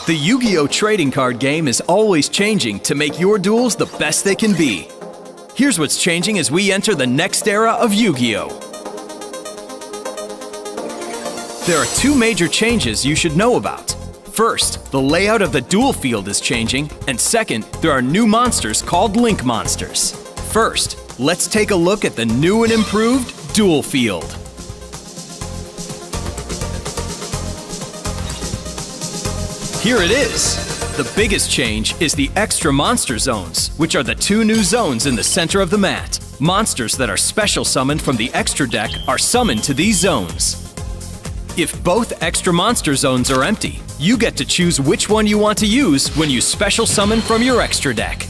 The Yu-Gi-Oh! Trading card game is always changing to make your duels the best they can be. Here's what's changing as we enter the next era of Yu-Gi-Oh! There are two major changes you should know about. First, the layout of the duel field is changing, and second, there are new monsters called Link Monsters. First, let's take a look at the new and improved duel field. Here it is! The biggest change is the extra monster zones, which are the two new zones in the center of the mat. Monsters that are special summoned from the extra deck are summoned to these zones. If both extra monster zones are empty, you get to choose which one you want to use when you special summon from your extra deck.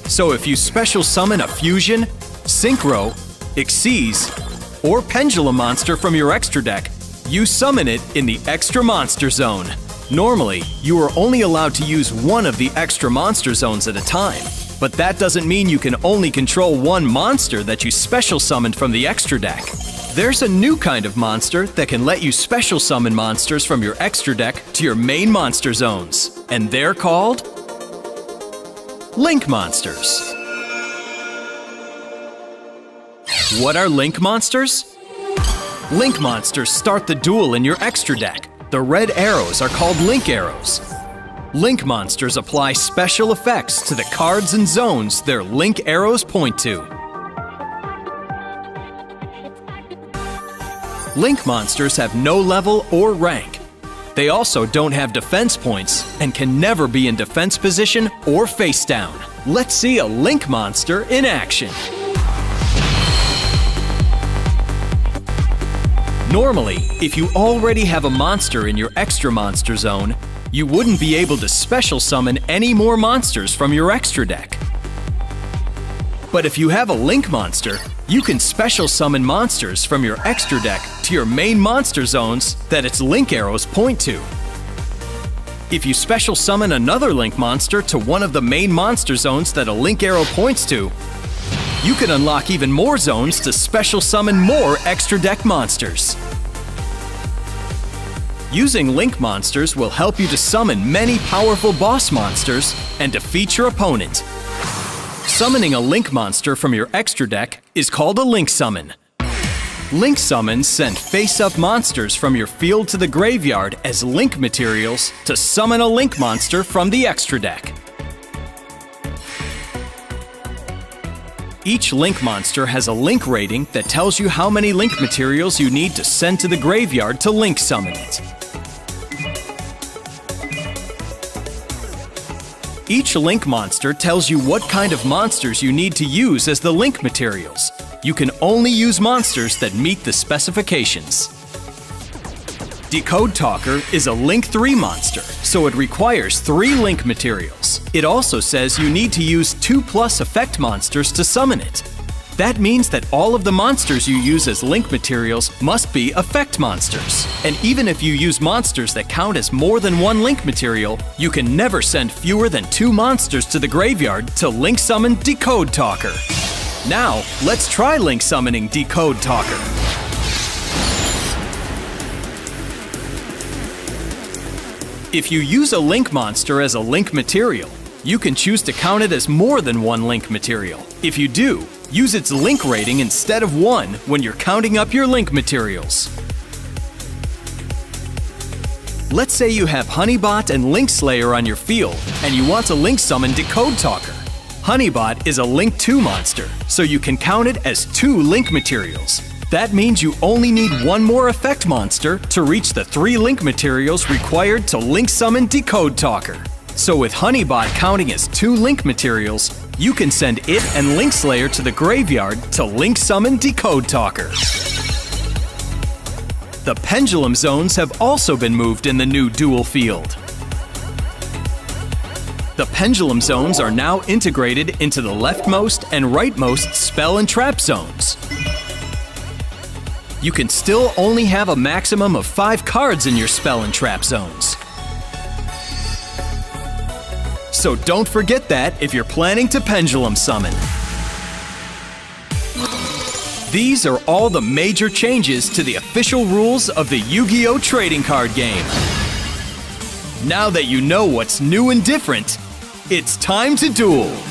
So if you special summon a Fusion, Synchro, Xyz, or Pendulum monster from your extra deck, you summon it in the extra monster zone. Normally, you are only allowed to use one of the extra monster zones at a time, but that doesn't mean you can only control one monster that you special summoned from the extra deck. There's a new kind of monster that can let you special summon monsters from your extra deck to your main monster zones, and they're called Link Monsters. What are Link Monsters? Link Monsters start the duel in your extra deck. The red arrows are called Link Arrows. Link Monsters apply special effects to the cards and zones their Link Arrows point to. Link Monsters have no level or rank. They also don't have defense points and can never be in defense position or face down. Let's see a Link Monster in action. Normally, if you already have a monster in your extra monster zone, you wouldn't be able to special summon any more monsters from your extra deck. But if you have a Link Monster, you can special summon monsters from your extra deck to your main monster zones that its Link Arrows point to. If you special summon another Link Monster to one of the main monster zones that a Link Arrow points to, you can unlock even more zones to special summon more extra deck monsters. Using Link Monsters will help you to summon many powerful boss monsters and defeat your opponent. Summoning a Link Monster from your extra deck is called a Link Summon. Link Summons send face-up monsters from your field to the graveyard as Link materials to summon a Link Monster from the extra deck. Each Link Monster has a Link rating that tells you how many Link materials you need to send to the graveyard to Link Summon it. Each Link Monster tells you what kind of monsters you need to use as the Link materials. You can only use monsters that meet the specifications. Decode Talker is a Link 3 monster, so it requires 3 Link materials. It also says you need to use 2+ effect monsters to summon it. That means that all of the monsters you use as Link materials must be effect monsters. And even if you use monsters that count as more than 1 Link material, you can never send fewer than 2 monsters to the graveyard to Link Summon Decode Talker. Now, let's try Link Summoning Decode Talker. If you use a Link Monster as a Link material, you can choose to count it as more than 1 Link material. If you do, use its Link rating instead of 1 when you're counting up your Link materials. Let's say you have Honeybot and Link Slayer on your field, and you want to Link Summon Decode Talker. Honeybot is a Link 2 monster, so you can count it as 2 Link materials. That means you only need 1 more effect monster to reach the 3 Link materials required to Link Summon Decode Talker. So with Honeybot counting as 2 Link materials, you can send it and Link Slayer to the graveyard to Link Summon Decode Talker. The Pendulum Zones have also been moved in the new duel field. The Pendulum Zones are now integrated into the leftmost and rightmost spell and trap zones. You can still only have a maximum of 5 cards in your spell and trap zones. So don't forget that if you're planning to Pendulum Summon. These are all the major changes to the official rules of the Yu-Gi-Oh! Trading card game. Now that you know what's new and different, it's time to duel!